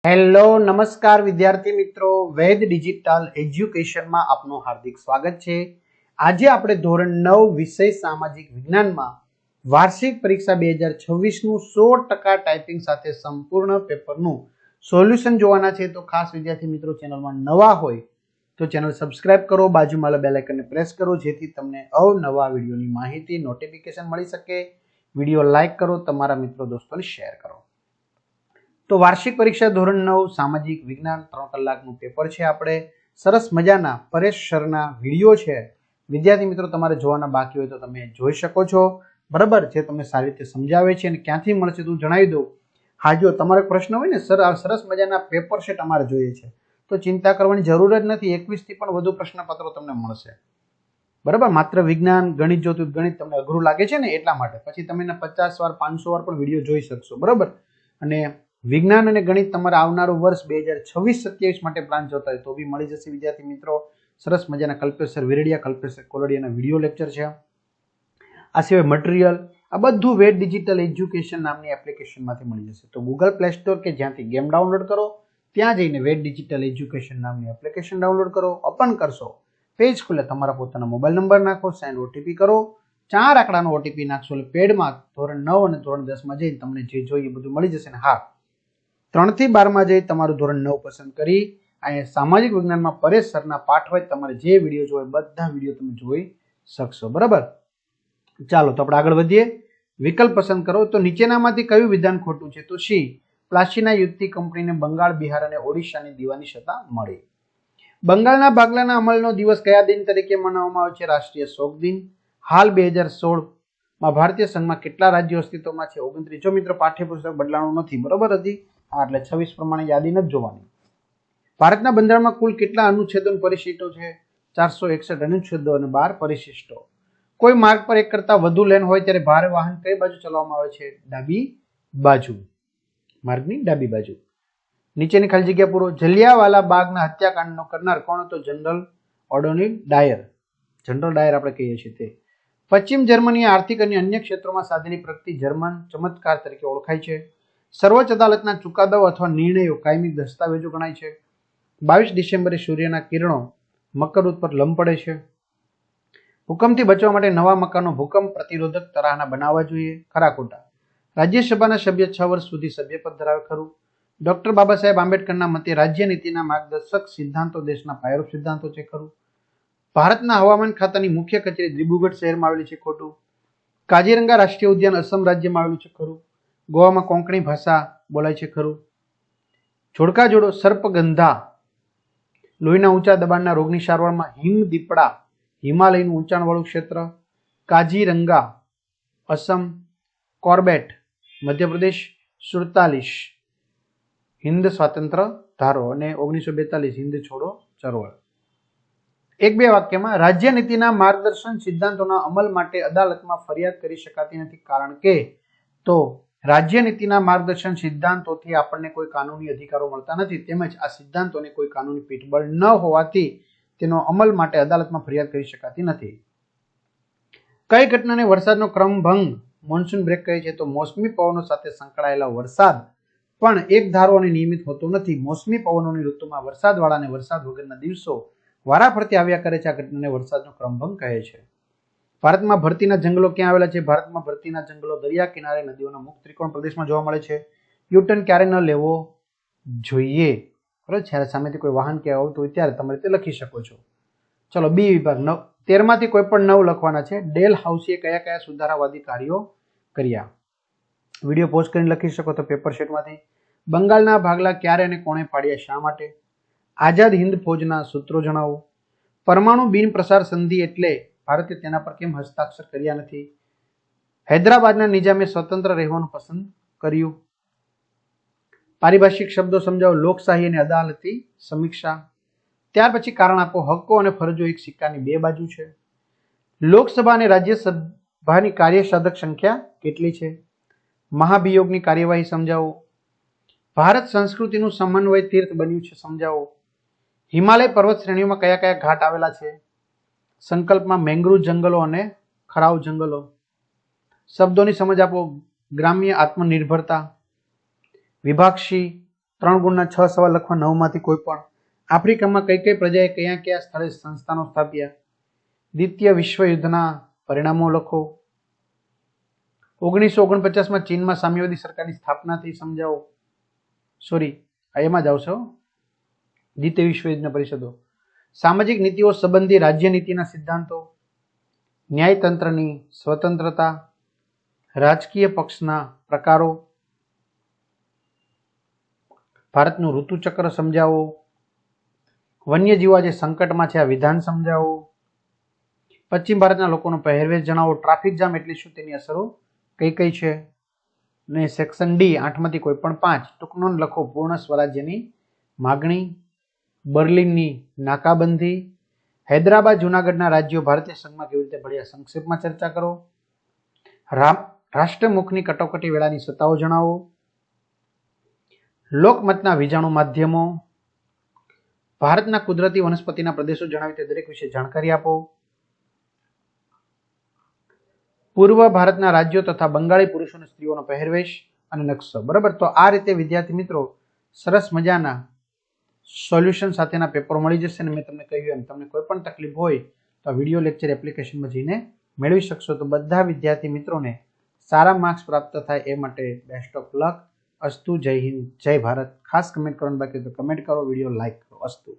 Hello નમસ્કાર વિદ્યાર્થી મિત્રો, વેદ ડિજિટલ એજ્યુકેશનમાં આપનું હાર્દિક સ્વાગત છે। આજે આપણે ધોરણ 9 વિષય સામાજિક વિજ્ઞાનમાં વાર્ષિક પરીક્ષા 2026 નું 100% ટાઈપિંગ સાથે સંપૂર્ણ પેપરનું સોલ્યુશન જોવાના છે। તો ખાસ વિદ્યાર્થી મિત્રો, ચેનલમાં નવા હોય તો ચેનલ સબસ્ક્રાઇબ કરો, બાજુમાં બેલ આઇકનને પ્રેસ કરો જેથી તમને અવનવા વિડીયોની માહિતી નોટિફિકેશન મળી શકે। વિડીયો લાઈક કરો, તમારા મિત્રો દોસ્તોને શેર કરો। તો વાર્ષિક પરીક્ષા ધોરણ 9 સામાજિક વિજ્ઞાન 3 કલાકનું પેપર છે। આપણે સરસ મજાના પરેશ સરના વિડીયો છે, વિદ્યાર્થી મિત્રો તમારે જોવાના બાકી હોય તો તમે જોઈ શકો છો, બરાબર છે। તમને સારી રીતે સમજાવે છે અને ક્યાંથી મળશે તો જણાવી દઉં। હા, જો તમારો પ્રશ્ન હોય ને સર આ સરસ મજાના પેપર સેટ અમારે જોઈએ છે, તો ચિંતા કરવાની જરૂર જ નથી। 21 થી પણ વધુ પ્રશ્નપત્રો તમને મળશે, બરાબર। માત્ર વિજ્ઞાન ગણિત જોતું ગણિત તમને અઘરું લાગે છે ને એટલા માટે, પછી તમે 50 વાર 500 વાર પણ વિડીયો જોઈ શકશો, બરાબર। અને વિજ્ઞાન અને ગણિત તમારે આવનારું વર્ષ 2026-27 માટે પ્લાન જોતા હોય તો બી મળી જશે વિદ્યાર્થી મિત્રો। સરસ મજાના કલ્પેશ સર વિરડિયા, કલ્પેશ સર કોલડિયાના વિડીયો લેક્ચર છે। આ સિવાય મટીરિયલ આ બધું વેદ ડિજિટલ એજ્યુકેશન નામની એપ્લિકેશનમાંથી મળી જશે। તો ગૂગલ પ્લે સ્ટોર કે જ્યાંથી ગેમ ડાઉનલોડ કરો ત્યાં જઈને વેદ ડિજિટલ એજ્યુકેશન નામની એપ્લિકેશન ડાઉનલોડ કરો, ઓપન કરશો, પેજ ખુલે, તમારા પોતાના મોબાઈલ નંબર નાખો, સેન્ડ ઓટીપી કરો, 4 આંકડાનો ઓટીપી નાખશો એટલે પેડમાં ધોરણ 9 અને ધોરણ 10 માં જઈને તમને જે જોઈએ બધું મળી જશે ને હા, 3 થી 12 માં જઈ તમારું ધોરણ 9 પસંદ કરી અહીંયા સામાજિક વિજ્ઞાનમાં પરેશ સરના પાઠ હોય તમારે જે વિડીયો જોઈએ બધા વિડીયો તમે જોઈ શકશો, બરાબર। ચાલો તો આપણે આગળ વધીએ। વિકલ્પ પસંદ કરો તો નીચેનામાંથી કયું વિધાન ખોટું છે? તો સી, પ્લાસીના યુદ્ધથી કંપનીને બંગાળ, બિહાર અને ઓડિશાની દીવાની સત્તા મળી। બંગાળના ભાગલાના અમલનો દિવસ કયા દિન તરીકે મનાવવામાં આવે છે? રાષ્ટ્રીય શોક દિન। હાલ 2016 માં ભારતીય સંઘમાં કેટલા રાજ્યો અસ્તિત્વમાં છે? 29। જો મિત્રો પાઠ્યપુસ્તક બદલાણું નથી, બરોબર હજી, એટલે 26 પ્રમાણે યાદી નથી જોવાની। ભારતના બંધારણમાં કુલ કેટલા અનુચ્છેદો અને પરિશિષ્ટો છે? 461 અનુચ્છેદો અને 12 પરિશિષ્ટો। કોઈ માર્ગ પર એક કરતા વધુ લેન હોય ત્યારે ભારે વાહન કઈ બાજુ ચલાવવામાં આવે છે? ડાબી બાજુ, માર્ગની ડાબી બાજુ। નીચેની ખાલી જગ્યા પૂરો। જલિયાવાલા બાગના હત્યાકાંડનો કરનાર કોણ હતો? જનરલ ઓડોનિલ ડાયર, જનરલ ડાયર આપણે કહીએ છીએ તે। પશ્ચિમ જર્મનીએ આર્થિક અને અન્ય ક્ષેત્રોમાં સાધેલી પ્રગતિ જર્મન ચમત્કાર તરીકે ઓળખાય છે। સર્વોચ્ચ અદાલતના ચુકાદાઓ અથવા નિર્ણયો કાયમી દસ્તાવેજો ગણાય છે। 22 ડિસેમ્બરે સૂર્યના કિરણો મકરવૃત્ત પર લંબ પડે છે। ભૂકંપથી બચવા માટે નવા મકાનો ભૂકંપ પ્રતિરોધક તરાહના બનાવવા જોઈએ, ખરા ખોટા? રાજ્યસભાના સભ્ય 6 વર્ષ સુધી સભ્યપદ ધરાવે, ખરું? ડોક્ટર બાબા સાહેબ આંબેડકરના મતે રાજ્ય નીતિના માર્ગદર્શક સિદ્ધાંતો દેશના પાયારૂપ સિદ્ધાંતો છે, ખરું? ભારતના હવામાન ખાતાની મુખ્ય કચેરી દિબ્રુગઢ શહેરમાં આવેલી છે, ખોટું? કાજીરંગા રાષ્ટ્રીય ઉદ્યાન અસમ રાજ્યમાં આવેલું છે, ખરું? ગોવામાં કોંકણી ભાષા બોલાય છે, ખરું? જોડકા જોડો સર્પગંધા લોહીના ઊંચા દબાણના રોગની સારવારમાં હિમદીપડા હિમાલયનું ઊંચાણવાળું ક્ષેત્ર, કાજીરંગા અસમ, કોર્બેટ મધ્યપ્રદેશ, 47 હિન્દ સ્વાતંત્ર્ય ધારો અને 1942 હિન્દ છોડો ચળવળ। 1-2 વાક્યમાં રાજ્ય નીતિના માર્ગદર્શન સિદ્ધાંતોના અમલ માટે અદાલતમાં ફરિયાદ કરી શકાતી નથી, કારણ કે તો રાજ્ય નીતિના માર્ગદર્શન સિદ્ધાંતોથી આપણને કોઈ કાનૂની અધિકારો મળતા નથી, તેમજ આ સિદ્ધાંતોને કોઈ કાનૂની પીઠબળ ન હોવાથી તેનો અમલ માટે અદાલતમાં ફરિયાદ કરી શકાતી નથી। કઈ ઘટનાને વરસાદનો ક્રમભંગ મોન્સૂન બ્રેક કહે છે? તો મોસમી પવનો સાથે સંકળાયેલા વરસાદ પણ એક ધારો અને નિયમિત હોતો નથી। મોસમી પવનોની ઋતુમાં વરસાદવાળા અને વરસાદ વગરના દિવસો વારાફરતી આવ્યા કરે છે, આ ઘટનાને વરસાદનો ક્રમભંગ કહે છે। ભારતમાં ભરતીના જંગલો ક્યાં આવેલા છે? ભારતમાં ભરતીના જંગલો દરિયા કિનારે નદીઓના મુક્ત ત્રિકોણ પ્રદેશમાં જોવા મળે છે। યુટર્ન ક્યારે ન લેવો જોઈએ? બરાબર, જ્યારે સામેથી કોઈ વાહન ક્યાં આવતું હોય ત્યારે તમે તે લખી શકો છો। ચલો બી વિભાગ 13 માંથી કોઈ પણ 9 લખવાના છે। ડેલ હાઉસીએ કયા કયા સુધારાવાદી કાર્યો કર્યા? વિડીયો પોઝ કરીને લખી શકો તો પેપર શીટમાંથી। બંગાળના ભાગલા ક્યારે અને કોણે પાડ્યા, શા માટે? આઝાદ હિન્દ ફૌજના સૂત્રો જણાવો। પરમાણુ બિન પ્રસાર સંધિ એટલે ભારતે તેના પર કેમ હસ્તાક્ષર કર્યા નથી? હૈદરાબાદના નિજામે સ્વતંત્ર રહેવાનું પસંદ કર્યું। પારિભાષિક શબ્દો સમજાવો। લોકશાહી અને અદાલતી સમીક્ષા। ત્યાર પછી કારણ આપો। હક્કો અને ફરજો એક સિક્કાની 2 બાજુ છે। લોકસભા અને રાજ્યસભાની કાર્યસાધક સંખ્યા કેટલી છે? મહાભિયોગની કાર્યવાહી સમજાવો। ભારત સંસ્કૃતિનું સમન્વય તીર્થ બન્યું છે, સમજાવો। હિમાલય પર્વત શ્રેણીઓમાં કયા કયા ઘાટ આવેલા છે? સંકલ્પમાં મેંગ્રુવ જંગલો અને ખરાવ જંગલો। શબ્દોની સમજ આપો। ગ્રામ્ય આત્મનિર્ભરતા, વિભાક્ષી 3 ગુણના 6 સવાલ લખવા 9 માંથી કોઈ પણ. આફ્રિકામાં કઈ કઈ પ્રજાએ કયા કયા સ્થળે સંસ્થાનો સ્થાપ્યા? દ્વિતીય વિશ્વ યુદ્ધના પરિણામો લખો. 1949માં ચીનમાં સામ્યવાદી સરકારની સ્થાપના થઈ, સમજાવો. સોરી, એમાં જ આવશે દ્વિતીય વિશ્વ યુદ્ધના પરિષદો. સામાજિક નીતિઓ સંબંધી રાજ્ય નીતિના સિદ્ધાંતો. ન્યાયતંત્રની સ્વતંત્રતા. રાજકીય પક્ષના પ્રકારો. ભારતનું ઋતુચક્ર સમજાવો. વન્યજીવો આજે સંકટમાં છે, આ વિધાન સમજાવો. પશ્ચિમ ભારતના લોકોનો પહેરવેશ જણાવો. ટ્રાફિક જામ એટલે શું, તેની અસરો કઈ કઈ છે? ને સેક્શન ડી 8 માંથી કોઈ પણ 5 ટૂંક નોંધ લખો. પૂર્ણ સ્વરાજ્યની માગણી. બર્લિનની નાકાબંધી. હૈદરાબાદ જૂનાગઢના રાજ્યો ભારતીય સંઘમાં કેવી રીતે ભળ્યા, સંક્ષેપમાં ચર્ચા કરો. રાષ્ટ્રમુખની કટોકટી વેળાની સત્તાઓ જણાવો. લોકમતના વીજાણુ માધ્યમો. ભારતના કુદરતી વનસ્પતિના પ્રદેશો જણાવી તે દરેક વિશે જાણકારી આપો. પૂર્વ ભારતના રાજ્યો તથા બંગાળી પુરુષો અને સ્ત્રીઓનો પહેરવેશ અને નકશો. બરાબર, તો આ રીતે વિદ્યાર્થી મિત્રો સરસ મજાના સોલ્યુશન સાથેના પેપરો મળી જશે. અને મેં તમને કહ્યું એમ તમને કોઈ પણ તકલીફ હોય તો વિડીયો લેક્ચર એપ્લિકેશનમાં જઈને મેળવી શકશો. તો બધા વિદ્યાર્થી મિત્રોને સારા માર્ક્સ પ્રાપ્ત થાય એ માટે બેસ્ટ ઓફ લક. અસ્તુ. જય હિન્દ, જય ભારત. ખાસ કમેન્ટ કરવાનું બાકી તો કમેન્ટ કરો, વિડીયો લાઈક કરો. અસ્તુ.